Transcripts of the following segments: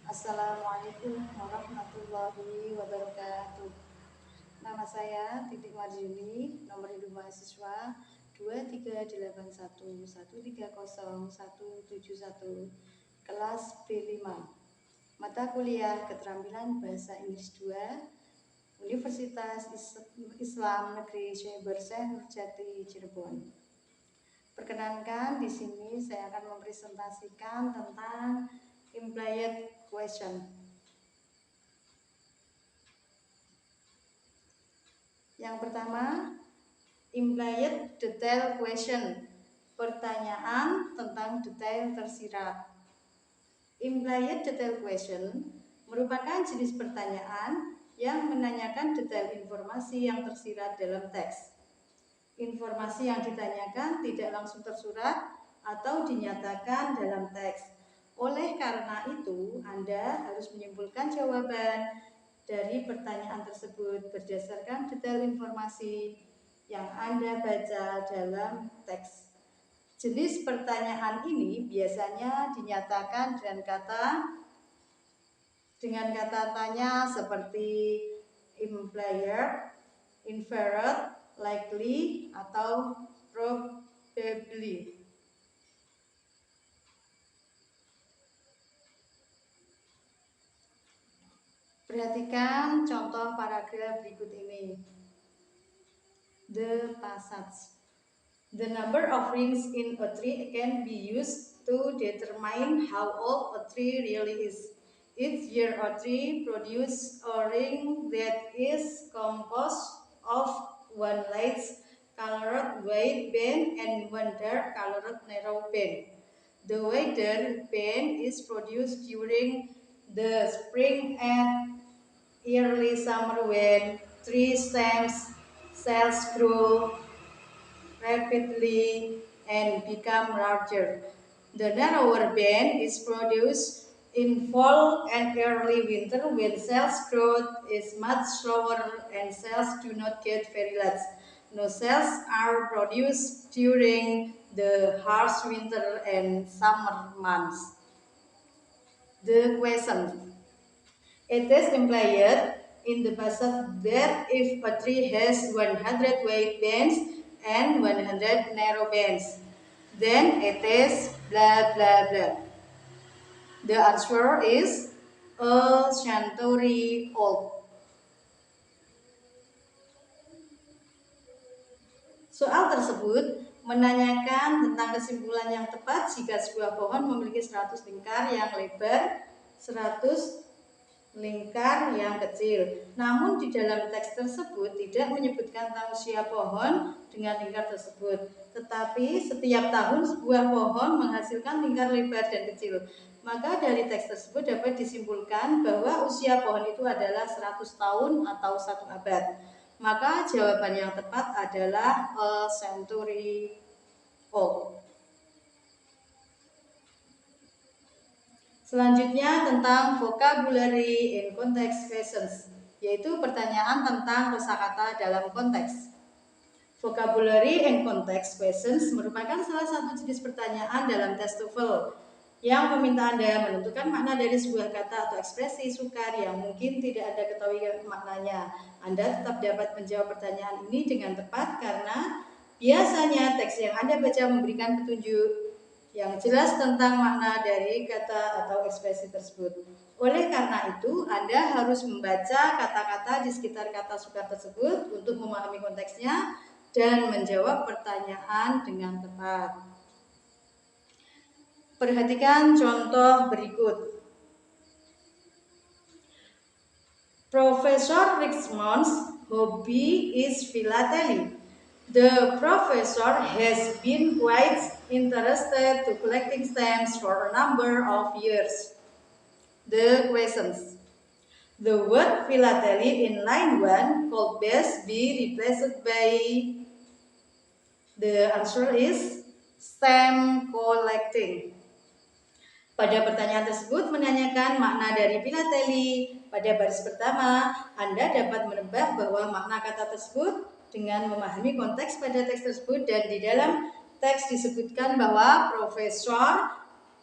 Assalamualaikum warahmatullahi wabarakatuh. Nama saya Titik Marjuni, nomor induk mahasiswa 2381130171, kelas B5, mata kuliah Keterampilan Bahasa Inggris 2, Universitas Islam Negeri Syekh Syekh Nurjati Cirebon. Perkenankan, di sini saya akan mempresentasikan tentang implied question. Yang pertama, implied detail question, pertanyaan tentang detail tersirat. Implied detail question merupakan jenis pertanyaan yang menanyakan detail informasi yang tersirat dalam teks. Informasi yang ditanyakan tidak langsung tersurat atau dinyatakan dalam teks. Oleh karena itu, Anda harus menyimpulkan jawaban dari pertanyaan tersebut berdasarkan detail informasi yang Anda baca dalam teks. Jenis pertanyaan ini biasanya dinyatakan dengan kata tanya seperti implied, inferred, likely, atau probably. Perhatikan contoh paragraf berikut ini. The passage. The number of rings in a tree can be used to determine how old a tree really is. Each year a tree produces a ring that is composed of one light colored wide band and one dark colored narrow band. The wider band is produced during the spring and early summer when tree stems cells grow rapidly and become larger. The narrower band is produced in fall and early winter when cells growth is much slower and cells do not get very large. No cells are produced during the harsh winter and summer months. The question. It is implied in the passage that if a tree has 100 wide bands and 100 narrow bands, then it is blah blah blah. The answer is a century old. Soal tersebut menanyakan tentang kesimpulan yang tepat jika sebuah pohon memiliki 100 lingkar yang lebar, 100 lingkar yang kecil. Namun di dalam teks tersebut tidak menyebutkan tentang usia pohon dengan lingkar tersebut. Tetapi setiap tahun sebuah pohon menghasilkan lingkar lebar dan kecil. Maka dari teks tersebut dapat disimpulkan bahwa usia pohon itu adalah 100 tahun atau 1 abad. Maka jawaban yang tepat adalah a century old. Selanjutnya tentang vocabulary in context questions, yaitu pertanyaan tentang kosakata dalam konteks. Vocabulary in context questions merupakan salah satu jenis pertanyaan dalam tes TOEFL yang meminta Anda menentukan makna dari sebuah kata atau ekspresi sukar yang mungkin tidak Anda ketahui maknanya. Anda tetap dapat menjawab pertanyaan ini dengan tepat karena biasanya teks yang Anda baca memberikan petunjuk yang jelas tentang makna dari kata atau ekspresi tersebut. Oleh karena itu, Anda harus membaca kata-kata di sekitar kata sukar tersebut untuk memahami konteksnya dan menjawab pertanyaan dengan tepat. Perhatikan contoh berikut. Profesor Richmond's hobby is philately. The professor has been quite interested to collecting stamps for a number of years. The questions. The word philately in line 1 could best be replaced by. The answer is stamp collecting. Pada pertanyaan tersebut menanyakan makna dari philately. Pada baris pertama, Anda dapat menebak bahwa makna kata tersebut dengan memahami konteks pada teks tersebut, dan di dalam teks disebutkan bahwa profesor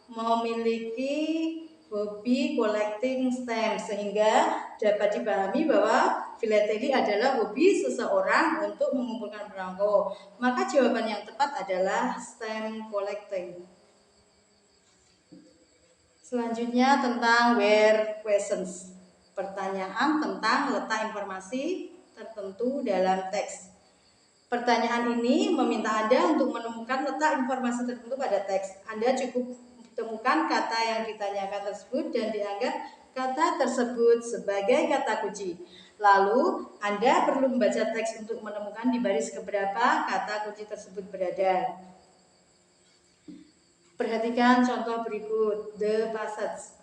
memiliki hobi collecting stamps, sehingga dapat dipahami bahwa philately adalah hobi seseorang untuk mengumpulkan perangko. Maka jawaban yang tepat adalah stamp collecting. Selanjutnya tentang where questions. Pertanyaan tentang letak informasi tertentu dalam teks. Pertanyaan ini meminta Anda untuk menemukan letak informasi tertentu pada teks. Anda cukup temukan kata yang ditanyakan tersebut dan dianggap kata tersebut sebagai kata kunci. Lalu, Anda perlu membaca teks untuk menemukan di baris keberapa kata kunci tersebut berada. Perhatikan contoh berikut. The passage.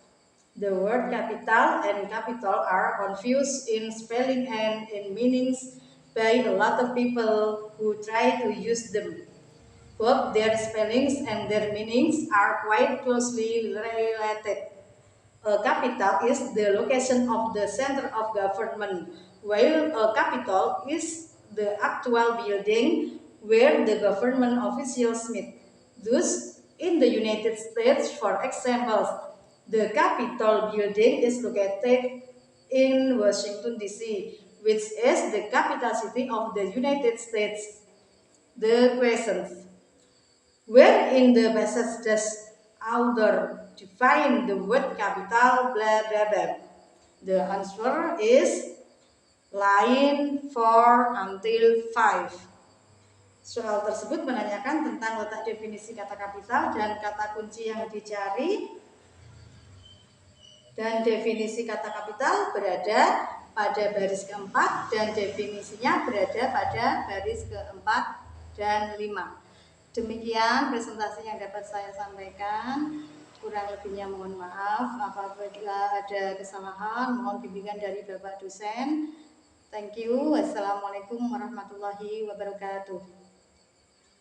The word capital and capital are confused in spelling and in meanings by a lot of people who try to use them. Both their spellings and their meanings are quite closely related. A capital is the location of the center of government, while a capital is the actual building where the government officials meet. Thus, in the United States, for example, the Capitol building is located in Washington, D.C., which is the capital city of the United States. The questions. Where in the passage does author define the word capital blah blah blah? The answer is line 4 until 5. Soal tersebut menanyakan tentang letak definisi kata kapital dan kata kunci yang dicari. Dan definisi kata kapital berada pada baris keempat dan definisinya berada pada baris keempat dan 5. Demikian presentasi yang dapat saya sampaikan. Kurang lebihnya mohon maaf. Apabila ada kesalahan, mohon bimbingan dari Bapak dosen. Thank you. Wassalamualaikum warahmatullahi wabarakatuh.